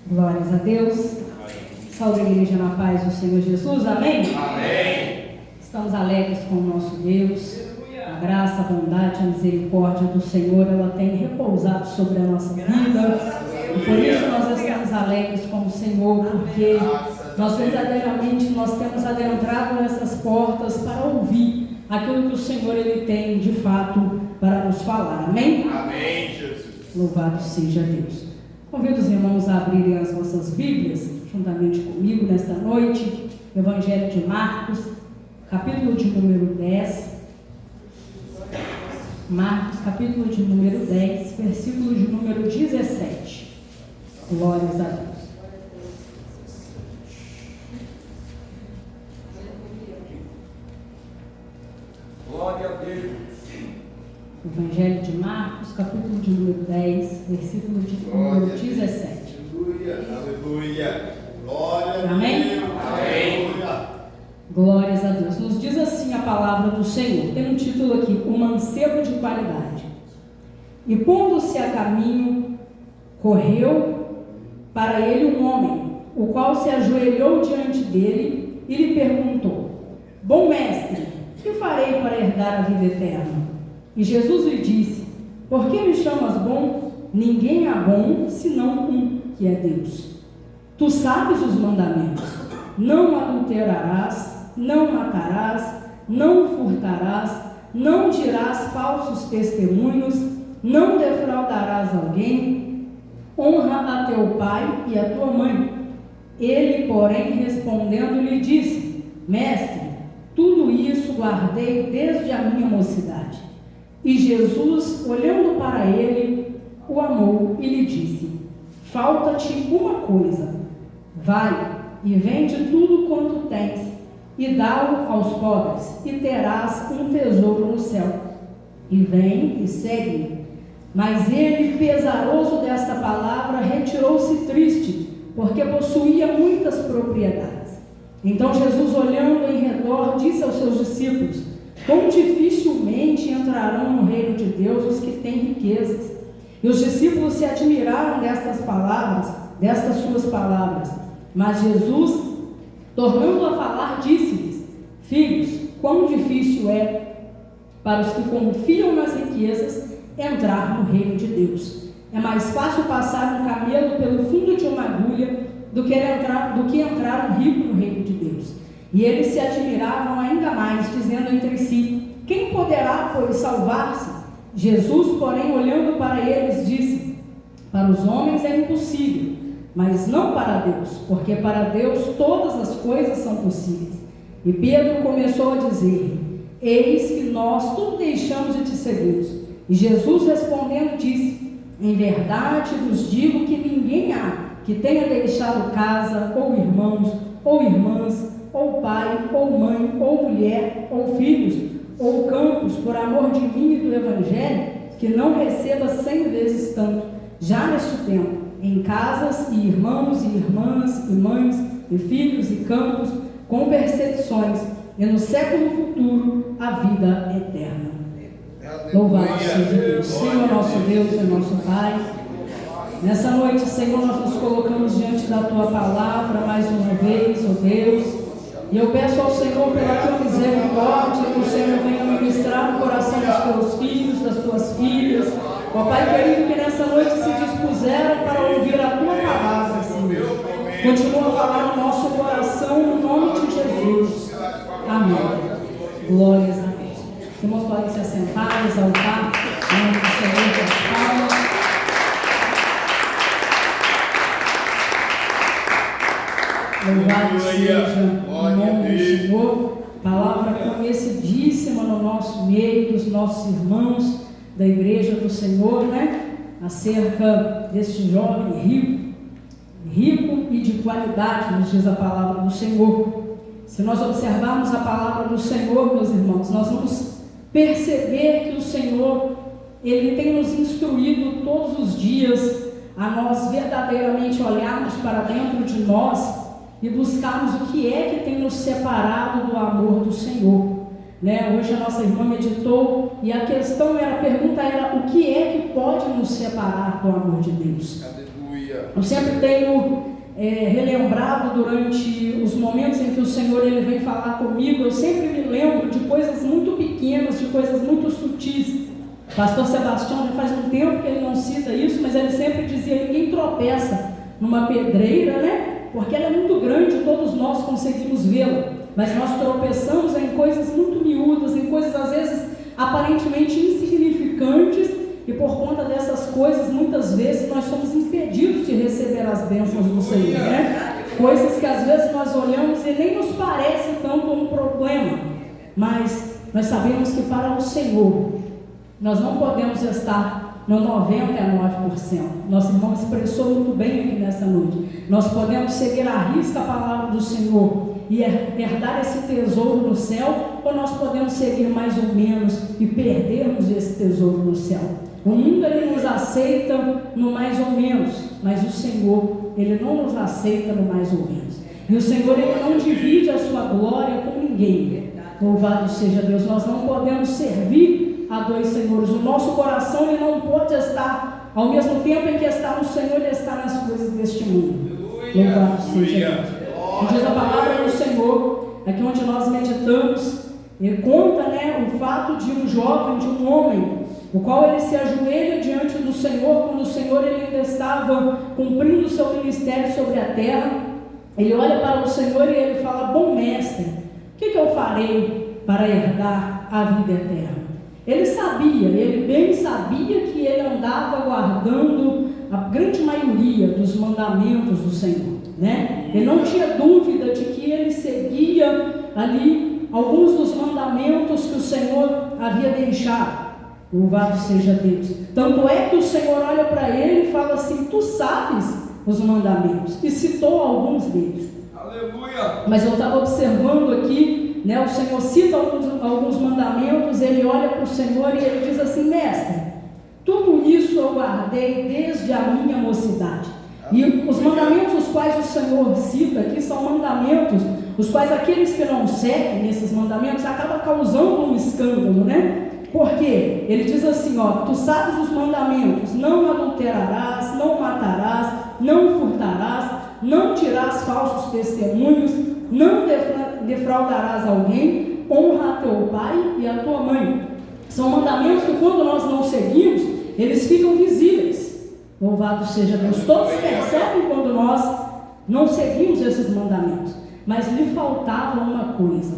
Glórias a Deus. Saúde a igreja na paz do Senhor Jesus. Amém? Amém. Estamos alegres com o nosso Deus. A graça, a bondade, a misericórdia do Senhor, ela tem repousado sobre a nossa vida. E por isso nós estamos alegres com o Senhor, porque nós verdadeiramente temos adentrado nessas portas para ouvir aquilo que o Senhor ele tem de fato para nos falar. Amém? Amém, Jesus. Louvado seja Deus. Convido os irmãos a abrirem as vossas Bíblias, juntamente comigo, nesta noite, Evangelho de Marcos, capítulo de número 10. Marcos, capítulo de número 10, versículo de número 17. Glórias a Deus. Glória a Deus. Evangelho de Marcos, capítulo de número 10, versículo de número 17. Aleluia, aleluia. Glória a Amém? Deus. Amém. Glórias a Deus. Nos diz assim a palavra do Senhor. Tem um título aqui: O mancebo de qualidade. E pondo-se a caminho, correu para ele um homem, o qual se ajoelhou diante dele e lhe perguntou: Bom mestre, que farei para herdar a vida eterna? E Jesus lhe disse: Por que me chamas bom? Ninguém é bom, senão um, que é Deus. Tu sabes os mandamentos: não adulterarás, não matarás, não furtarás, não dirás falsos testemunhos, não defraudarás alguém, honra a teu pai e a tua mãe. Ele, porém, respondendo, lhe disse: Mestre, tudo isso guardei desde a minha mocidade. E Jesus, olhando para ele, o amou e lhe disse: Falta-te uma coisa. Vai e vende tudo quanto tens, e dá-o aos pobres, e terás um tesouro no céu. E vem e segue-me. Mas ele, pesaroso desta palavra, retirou-se triste, porque possuía muitas propriedades. Então Jesus, olhando em redor, disse aos seus discípulos: Quão dificilmente entrarão no reino de Deus os que têm riquezas. E os discípulos se admiraram destas suas palavras. Mas Jesus, tornando a falar, disse-lhes: Filhos, quão difícil é para os que confiam nas riquezas entrar no reino de Deus. É mais fácil passar um camelo pelo fundo de uma agulha do que entrar um rico no reino de Deus. E eles se admiravam ainda mais, dizendo entre si: Quem poderá, pois, salvar-se? Jesus, porém, olhando para eles, disse: Para os homens é impossível, mas não para Deus, porque para Deus todas as coisas são possíveis. E Pedro começou a dizer: Eis que nós tudo deixamos e te seguimos. E Jesus, respondendo, disse: Em verdade vos digo que ninguém há que tenha deixado casa, ou irmãos, ou irmãs, ou pai, ou mãe, ou mulher, ou filhos, ou campos, por amor de mim e do Evangelho, que não receba 100 vezes tanto, já neste tempo, em casas, e irmãos, e irmãs, e mães, e filhos, e campos, com perseguições, e no século futuro, a vida eterna. Louvado seja Deus. Senhor nosso Deus e nosso Pai, nessa noite, Senhor, nós nos colocamos diante da Tua palavra mais uma vez, ó Deus. E eu peço ao Senhor, pela Tua misericórdia, que o Senhor venha ministrar no coração dos Teus filhos, das Tuas filhas. Ó Pai querido, que nessa noite se dispuseram para ouvir a Tua palavra, Senhor. Continua a falar no nosso coração, no nome de Jesus. Amém. Glórias a Deus. Os irmãos podem se assentar, exaltar o nome do Senhor com as palmas. Louvado seja o nome do Senhor. Palavra conhecidíssima no nosso meio, dos nossos irmãos da igreja do Senhor, né? Acerca deste jovem rico e de qualidade, nos diz a palavra do Senhor. Se nós observarmos a palavra do Senhor, meus irmãos, nós vamos perceber que o Senhor, Ele tem nos instruído todos os dias a nós verdadeiramente olharmos para dentro de nós e buscarmos o que é que tem nos separado do amor do Senhor. Hoje a nossa irmã meditou e a pergunta era: o que é que pode nos separar do amor de Deus? Aleluia. Eu sempre tenho relembrado durante os momentos em que o Senhor ele vem falar comigo, eu sempre me lembro de coisas muito pequenas, de coisas muito sutis. O pastor Sebastião já faz um tempo que ele não cita isso, mas ele sempre dizia: ninguém tropeça numa pedreira, né? Porque ela é muito grande, todos nós conseguimos vê-la, mas nós tropeçamos em coisas muito miúdas, em coisas às vezes aparentemente insignificantes, e por conta dessas coisas, muitas vezes nós somos impedidos de receber as bênçãos do Senhor, né? Coisas que às vezes nós olhamos e nem nos parece tanto um problema, mas nós sabemos que para o Senhor nós não podemos estar no 99%. Nosso irmão expressou muito bem aqui nessa noite. Nós podemos seguir à risca a palavra do Senhor e herdar esse tesouro no céu, ou nós podemos seguir mais ou menos e perdermos esse tesouro no céu. O mundo ele nos aceita no mais ou menos, mas o Senhor ele não nos aceita no mais ou menos. E o Senhor ele não divide a sua glória com ninguém. Louvado seja Deus. Nós não podemos servir a dois senhores. O nosso coração ele não pode estar ao mesmo tempo em que está no Senhor, ele está nas coisas deste mundo. Louvado seja Deus. Diz a palavra do Senhor, aqui onde nós meditamos, ele conta, né, o fato de um jovem, de um homem, o qual ele se ajoelha diante do Senhor, quando o Senhor ele ainda estava cumprindo o seu ministério sobre a terra. Ele olha para o Senhor e ele fala: bom mestre, o que eu farei para herdar a vida eterna? Ele sabia, ele bem sabia que ele andava guardando a grande maioria dos mandamentos do Senhor, né? Ele não tinha dúvida de que ele seguia ali alguns dos mandamentos que o Senhor havia deixado. Louvado seja Deus. Tanto é que o Senhor olha para ele e fala assim: tu sabes os mandamentos, e citou alguns deles. Aleluia. Mas eu estava observando aqui, né, o Senhor cita alguns mandamentos, ele olha para o Senhor e ele diz assim: mestre, tudo isso eu guardei desde a minha mocidade. E os mandamentos os quais o Senhor cita aqui são mandamentos os quais aqueles que não seguem esses mandamentos acabam causando um escândalo, né? Porque ele diz assim, ó: tu sabes os mandamentos: não adulterarás, não matarás, não furtarás, não dirás falsos testemunhos, não defraudarás alguém, honra a teu pai e a tua mãe. São mandamentos que quando nós não seguimos, eles ficam visíveis. Louvado seja Deus. Todos percebem quando nós não seguimos esses mandamentos, mas lhe faltava uma coisa.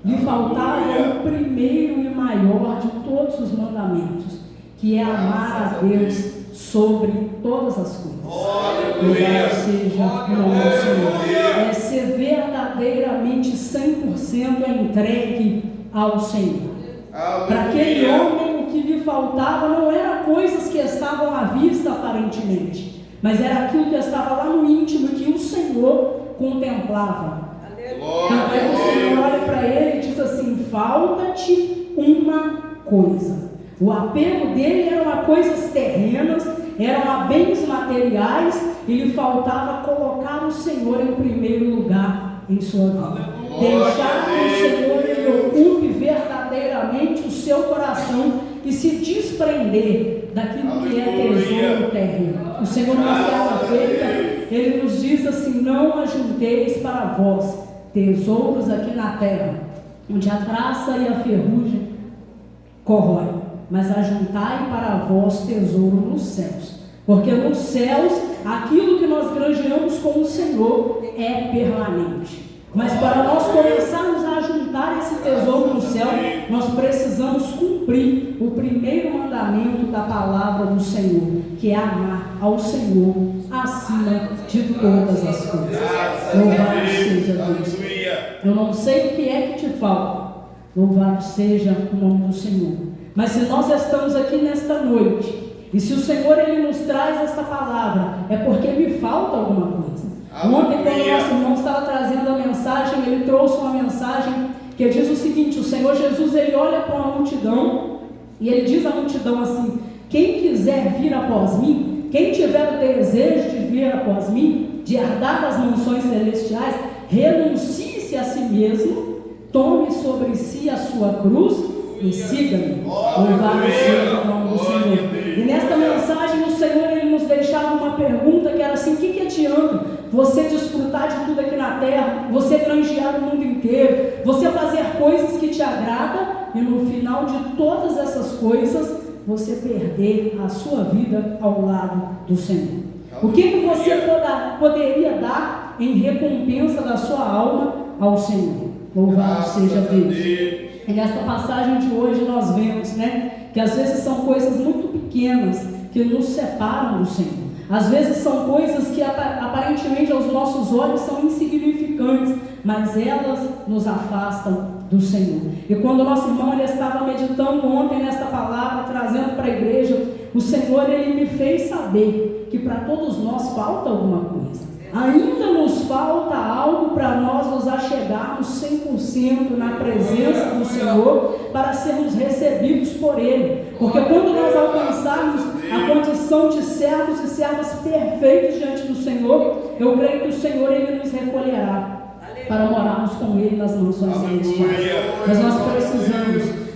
Lhe faltava o primeiro e maior de todos os mandamentos, que é amar a Deus sobre todas as coisas. Louvado seja o nome do Senhor. É ser verdadeiramente 100% entregue ao Senhor. Para aquele homem, o que lhe faltava não era coisas que estavam à vista aparentemente, mas era aquilo que estava lá no íntimo, que o Senhor contemplava. Tanto é que o Senhor olha para ele e diz assim: falta-te uma coisa. O apego dele eram a coisas terrenas, eram a bens materiais, e lhe faltava colocar o Senhor em primeiro lugar em sua vida. Deixar que o Senhor ele ocupe verdadeiramente o seu coração e se desprender daquilo que é tesouro terreno. O Senhor, na quarta-feira, ele nos diz assim: não ajunteis para vós tesouros aqui na terra, onde a traça e a ferrugem corroem, mas ajuntai para vós tesouro nos céus, porque nos céus aquilo que nós granjeamos com o Senhor é permanente. Mas para nós começarmos a juntar esse tesouro no céu, nós precisamos cumprir o primeiro mandamento da palavra do Senhor, que é amar ao Senhor acima de todas as coisas. Louvado seja Deus. Eu não sei o que é que te falta. Louvado seja o nome do Senhor. Mas se nós estamos aqui nesta noite, e se o Senhor ele nos traz esta palavra, é porque me falta alguma coisa. Ontem, quando o nosso irmão estava trazendo a mensagem, ele trouxe uma mensagem que diz o seguinte: o Senhor Jesus ele olha para uma multidão e ele diz à multidão assim: quem quiser vir após mim, quem tiver o desejo de vir após mim, de herdar as mansões celestiais, renuncie-se a si mesmo, tome sobre si a sua cruz e siga-me. Louvado seja o nome do Senhor. E nesta mensagem o Senhor ele nos deixava uma pergunta que era assim: o que adianta você desfrutar de tudo aqui na terra, você granjear o mundo inteiro, você fazer coisas que te agradam e no final de todas essas coisas você perder a sua vida ao lado do Senhor? O que você poderia dar em recompensa da sua alma ao Senhor? Louvado seja Deus. E nesta passagem de hoje nós vemos, que às vezes são coisas muito pequenas que nos separam do Senhor. Às vezes são coisas que aparentemente aos nossos olhos são insignificantes, mas elas nos afastam do Senhor. E quando o nosso irmão ele estava meditando ontem nesta palavra, trazendo para a igreja, o Senhor ele me fez saber que para todos nós falta alguma coisa. Ainda nos falta algo para nós nos achegarmos 100% na presença do Senhor, para sermos recebidos por Ele. Porque quando nós alcançarmos a condição de servos e servas perfeitos diante do Senhor, eu creio que o Senhor ele nos recolherá para morarmos com Ele nas mansões celestiais. Mas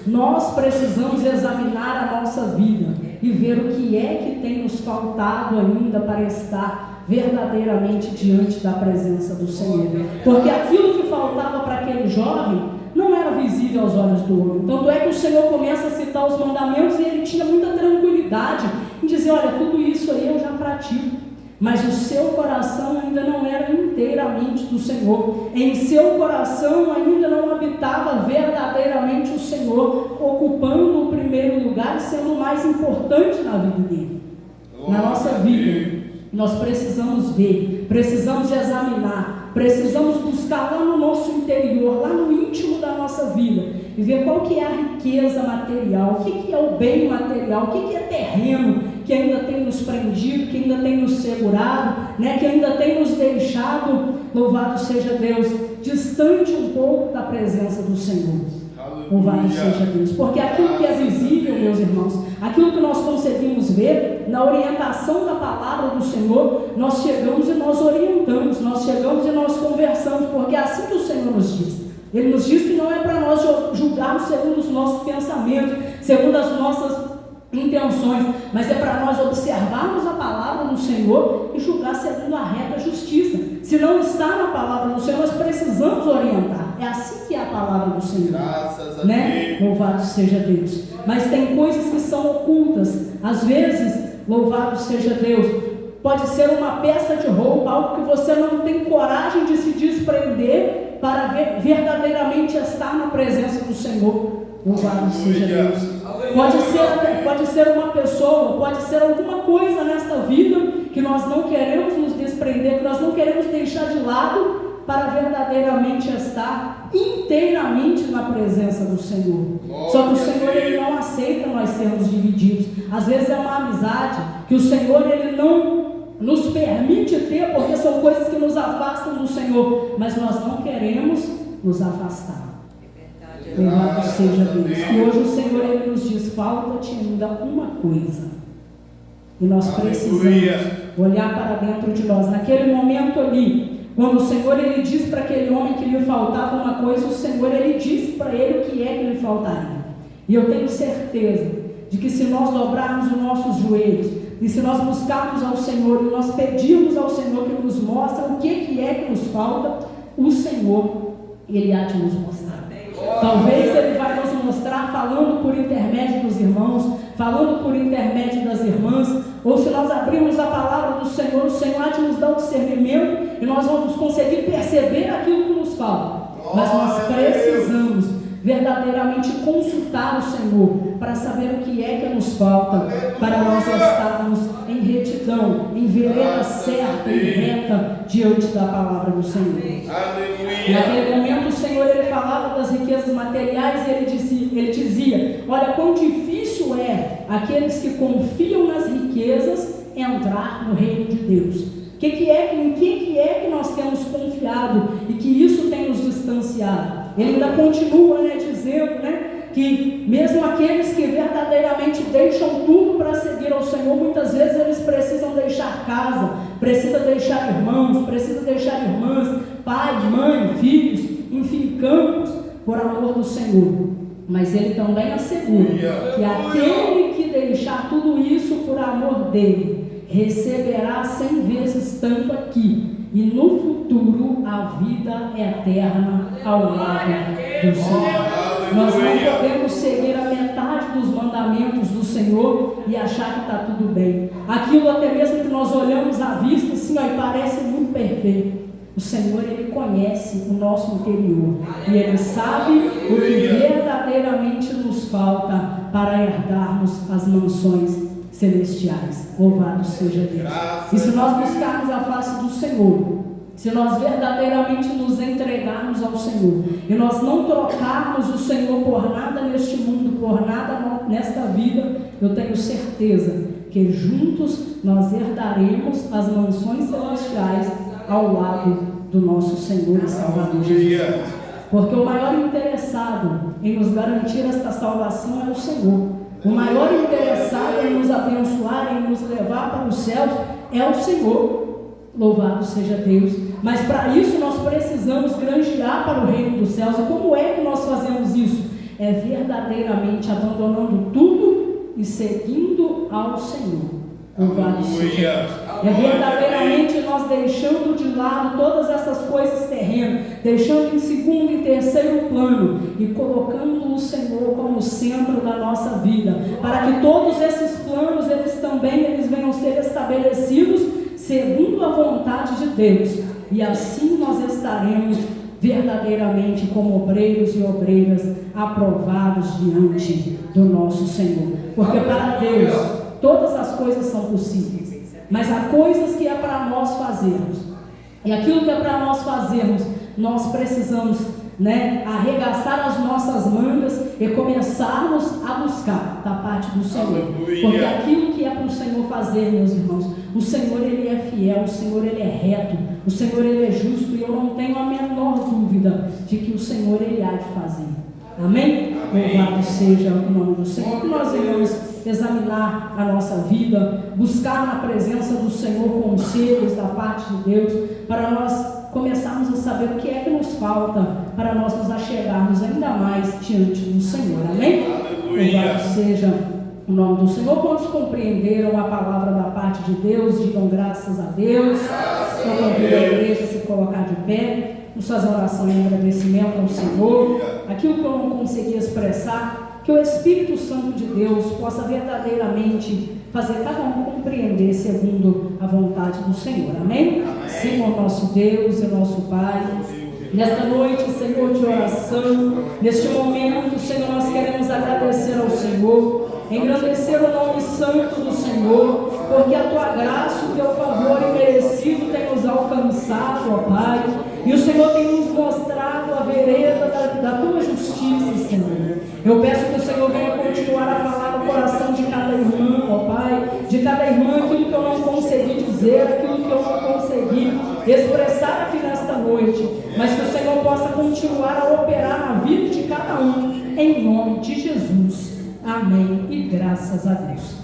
nós precisamos examinar a nossa vida e ver o que é que tem nos faltado ainda para estar verdadeiramente diante da presença do Senhor. Porque aquilo que faltava para aquele jovem não era visível aos olhos do homem. Tanto é que o Senhor começa a citar os mandamentos e ele tinha muita tranquilidade em dizer: olha, tudo isso aí eu já pratico. Mas o seu coração ainda não era inteiramente do Senhor. Em seu coração ainda não habitava verdadeiramente o Senhor, ocupando o primeiro lugar e sendo o mais importante na vida dele. Na nossa vida, nós precisamos ver, precisamos examinar, precisamos buscar lá no nosso interior, lá no íntimo da nossa vida, e ver qual que é a riqueza material, o que é o bem material, o que é terreno, que ainda tem nos prendido, que ainda tem nos segurado, que ainda tem nos deixado, louvado seja Deus, distante um pouco da presença do Senhor. Louvado seja Deus. Porque aquilo que é visível, meus irmãos, aquilo que nós conseguimos ver, na orientação da palavra do Senhor, nós chegamos e nós orientamos, nós chegamos e nós conversamos, porque é assim que o Senhor nos diz. Ele nos diz que não é para nós julgarmos segundo os nossos pensamentos, segundo as nossas intenções, mas é para nós observarmos a palavra do Senhor e julgar segundo a reta justiça. Se não está na palavra do Senhor, nós precisamos orientar. É assim que é a palavra do Senhor. Graças a Deus. Louvado seja Deus. Mas tem coisas que são ocultas. Às vezes, louvado seja Deus, pode ser uma peça de roupa, algo que você não tem coragem de se desprender para verdadeiramente estar na presença do Senhor. Louvado seja Deus. Pode ser uma pessoa, pode ser alguma coisa nesta vida que nós não queremos nos desprender, que nós não queremos deixar de lado para verdadeiramente estar inteiramente na presença do Senhor. Só que o Senhor ele não aceita nós sermos divididos. Às vezes é uma amizade que o Senhor ele não nos permite ter, porque são coisas que nos afastam do Senhor, mas nós não queremos nos afastar. Louvado seja Deus. E hoje o Senhor ele nos diz: falta-te ainda uma coisa. E nós precisamos olhar para dentro de nós. Naquele momento ali, quando o Senhor ele diz para aquele homem que lhe faltava uma coisa, o Senhor ele diz para ele o que é que lhe faltaria. E eu tenho certeza de que se nós dobrarmos os nossos joelhos, e se nós buscarmos ao Senhor, e nós pedirmos ao Senhor que nos mostre o que é que nos falta, o Senhor ele há de nos mostrar. Talvez Ele vai nos mostrar falando por intermédio dos irmãos, falando por intermédio das irmãs, ou se nós abrirmos a palavra do Senhor, o Senhor há de nos dar o discernimento e nós vamos conseguir perceber aquilo que nos falta. Mas nós precisamos verdadeiramente consultar o Senhor para saber o que é que nos falta, para nós estarmos em retidão, em vereda certa e reta diante da palavra do Senhor. Naquele momento o Senhor ele falava das riquezas materiais e ele dizia: olha, quão difícil é aqueles que confiam nas riquezas entrar no reino de Deus. Em que é que nós temos confiado e que isso tem nos distanciado? Ele ainda continua dizendo que mesmo aqueles que verdadeiramente deixam tudo para seguir ao Senhor, muitas vezes eles precisam deixar casa, precisam deixar irmãos, precisam deixar irmãs, pai, mãe, filhos, enfim, campos, por amor do Senhor. Mas ele também assegura que aquele que deixar tudo isso por amor dele, receberá 100 vezes tanto aqui, e no futuro a vida eterna ao lado do Senhor. Nós não podemos seguir a metade dos mandamentos do Senhor e achar que está tudo bem. Aquilo até mesmo que nós olhamos à vista assim, ó, e parece muito perfeito. O Senhor, Ele conhece o nosso interior e Ele sabe o que verdadeiramente nos falta para herdarmos as mansões celestiais. Louvado seja Deus. E se nós buscarmos a face do Senhor, se nós verdadeiramente nos entregarmos ao Senhor e nós não trocarmos o Senhor por nada neste mundo, por nada nesta vida, eu tenho certeza que juntos nós herdaremos as mansões celestiais ao lado do nosso Senhor e Salvador Jesus Cristo. Porque o maior interessado em nos garantir esta salvação é o Senhor. O maior interessado em nos abençoar, em nos levar para os céus é o Senhor. Louvado seja Deus. Mas para isso nós precisamos granjear para o reino dos céus. E como é que nós fazemos isso? É verdadeiramente abandonando tudo e seguindo ao Senhor. Louvado seja Deus. É verdadeiramente nós deixando de lado todas essas coisas terrenas, deixando em segundo e terceiro plano e colocando o Senhor como centro da nossa vida, para que todos esses planos eles venham ser estabelecidos segundo a vontade de Deus, e assim nós estaremos verdadeiramente como obreiros e obreiras aprovados diante do nosso Senhor, porque para Deus todas as coisas são possíveis, mas há coisas que é para nós fazermos, e aquilo que é para nós fazermos, nós precisamos, arregaçar as nossas mangas e começarmos a buscar da parte do Senhor. Porque aquilo que é para o Senhor fazer, meus irmãos, o Senhor Ele é fiel, o Senhor Ele é reto, o Senhor Ele é justo, e eu não tenho a menor dúvida de que o Senhor Ele há de fazer. Amém? Louvado seja o nome do Senhor. Que nós venhamos examinar a nossa vida, buscar na presença do Senhor conselhos da parte de Deus, para nós começarmos a saber o que é que nos falta, para nós nos achegarmos ainda mais diante do Senhor. Amém? Louvado seja o nome do Senhor. Quantos compreenderam a palavra da parte de Deus? Digam graças a Deus. Vamos ouvir a igreja se colocar de pé. Vamos fazer uma oração em agradecimento ao Senhor. Aquilo que eu não consegui expressar, que o Espírito Santo de Deus possa verdadeiramente fazer cada um compreender segundo a vontade do Senhor. Amém? Senhor nosso Deus e nosso Pai, nesta noite, Senhor, de oração, neste momento, Senhor, nós queremos agradecer ao Senhor, engrandecer o nome santo do Senhor, porque a Tua graça, o Teu favor imerecido tem nos alcançado, ó Pai, e o Senhor tem nos mostrado a vereda da Tua justiça, Senhor. Eu peço que o Senhor venha continuar a falar no coração de cada irmã, ó Pai, de cada irmã, aquilo que eu não consegui dizer, aquilo que eu não consegui expressar aqui nesta noite, mas que o Senhor possa continuar a operar na vida de cada um, em nome de Jesus. Amém e graças a Deus.